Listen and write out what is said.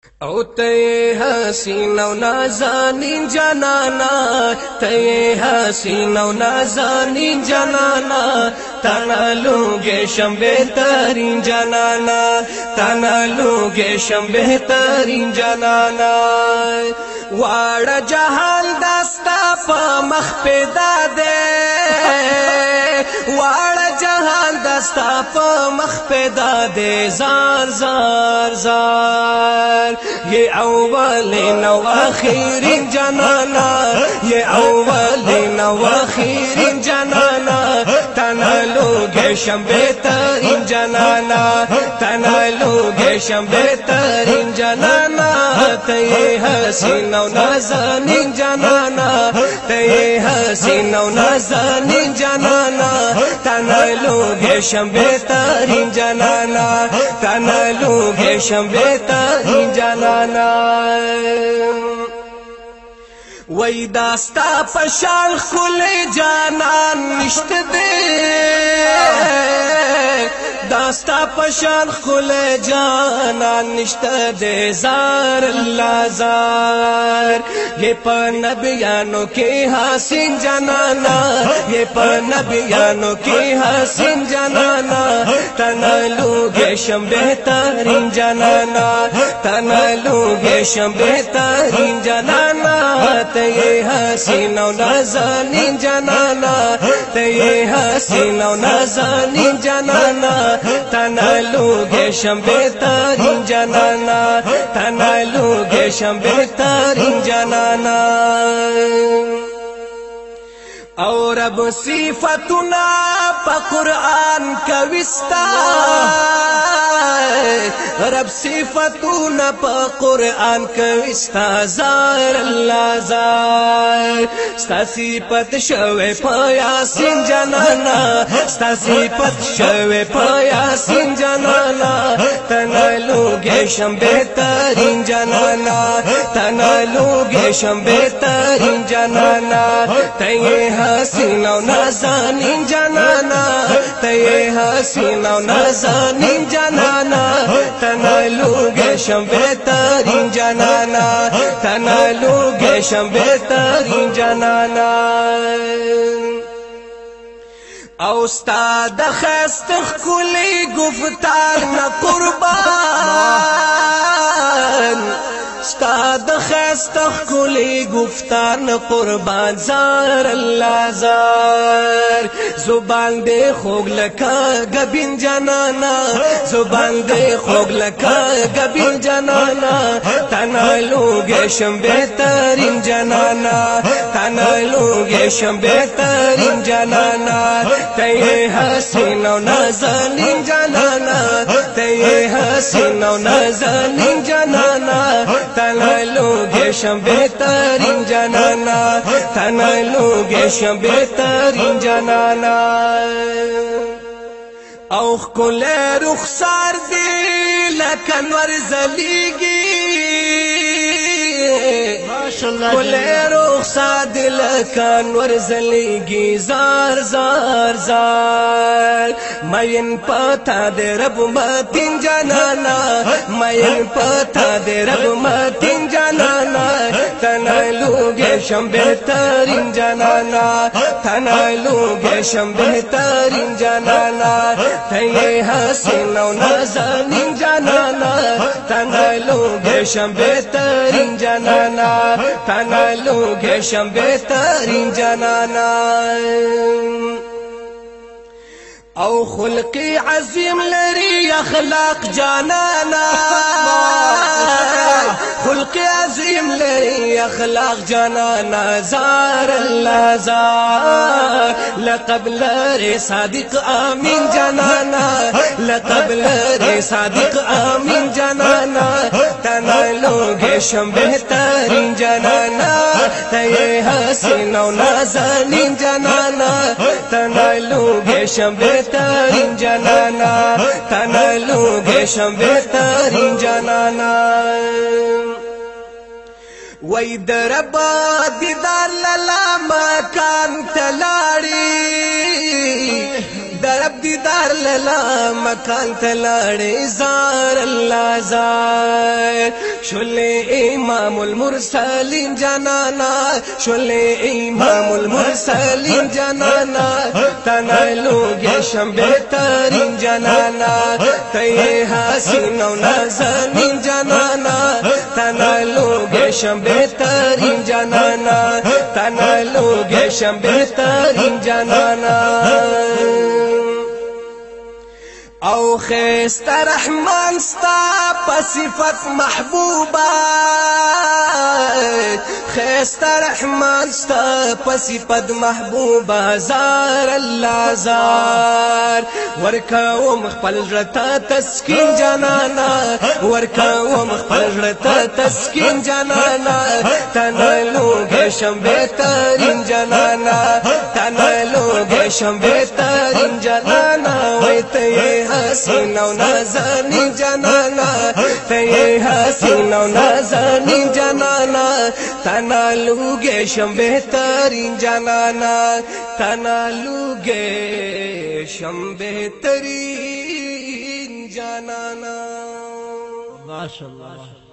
او تے حسین و نازنین جنانا تے حسین و نازنین جنانا تنالو گیشم بہترین جنانا تنالو گیشم بہترین جنانا واڑا جہان دستا پا مخ پیدا دے واڑا جہان دستا پا مخ پیدا دے زار زار زار یہ اولین و آخرین جنانا یہ اولین و آخرین جنانا تنالو گیشم بہترین جنانا تنالو گیشم بہترین جنانا تے حسین و نازنین جنانا تے حسین و نازنین جنانا تنالو گیشم بہترین جنانا تنالو گیشم بہترین جنانا وی داستا پشان خل جانان نشت دے داستا پشان خل جانان نشت دے زار اللہ زار یہ پا نبیانوں کے حسین جنانا یہ پا نبیانوں کے حسین جنانا تنالو گیشم بہترین جنانا تنالو گیشم بہترین جنانا تے حسین و نازنین جنانا تے حسین و نازنین جنانا تنالو گیشم بہترین جنانا تنالو گیشم بہترین جنانا اور اب صفتنا پا قرآن کا وستا رب صفتنا پا قرآن کا وستا زار اللہ زار ستا صفت شوے پا یاسین جنانا ستا صفت شوے پا یاسین جنانا تنالو گیشم بہترین جنانا تنالو گیشم بہترین جنانا تے حسین و نازنین جنانا تے حسین و نازنین جنانا تنالو گیشم بہترین جنانا تنالو گیشم بہترین جنانا او استاد خست کلی گفتار نہ قربان استاد خست کلی گفتار نہ قربان زار اللہ زار زبان دے خوگ لکا گبین جنانا زبان دے خوگ لکا گبین جنانا تنالو گیشم بہترین جنانا تنالو گیشم بہترین جنانا تے حسین و نازنین جنانا تے حسین و نازنین جنانا تنالو گیشم بہترین جنانا تنالو گیشم بہترین جنانا اوخ کل رخسار دی لکنور زلیگی کل رخسار دی لکنور زلیگی زار زار زار مین پتا دے رب متین جنانا مین پتا دے رب متین جنانا تنالو گیشم بہترین جنانا تنالو گیشم بہترین جنانا تے حسین و نازنین جنانا تنالو گیشم بہترین جنانا تنالو گیشم بہترین جنانا او خلق عظیم لری اخلاق جانانا خلق عظیم لری اخلاق جانانا زار اللہ زار لقب لری صادق آمین جنانا لقب لری صادق آمین جنانا تنالو گیشم بہترین جنانا تے حسین و نازنین جنانا تنالو گیشم بہترین جنانا تنالو گیشم بہترین جنانا وی دربا دیدار للا مکان تلاڑی درب دی دیدار للا مکان تلاړې زار الله زار شولې امام المرسلین جانانا شولې امام المرسلین جانانا تنالوږي شم بهترین جانانا ته حسین او نازنین جانانا تنالوږي شم بهترین جانانا تنالوږي شم بهترین جانانا او خیست رحمان ستا پصفت محبوبا خیست رحمان ستا پصفت محبوبا زار الله زار ورکوم خپل رتا تسکین جانانا ورکوم خپل رتا تسکین جانانا تنالوږي شم بهترین جانانا تنالوږي شم بهترین جانانا وایته حسین او نازنین جانانا ته حسین او نازنین جانانا تنالوږي شم بهترین جانانا تنالوږي شم بهترین جانانا ماشاءالله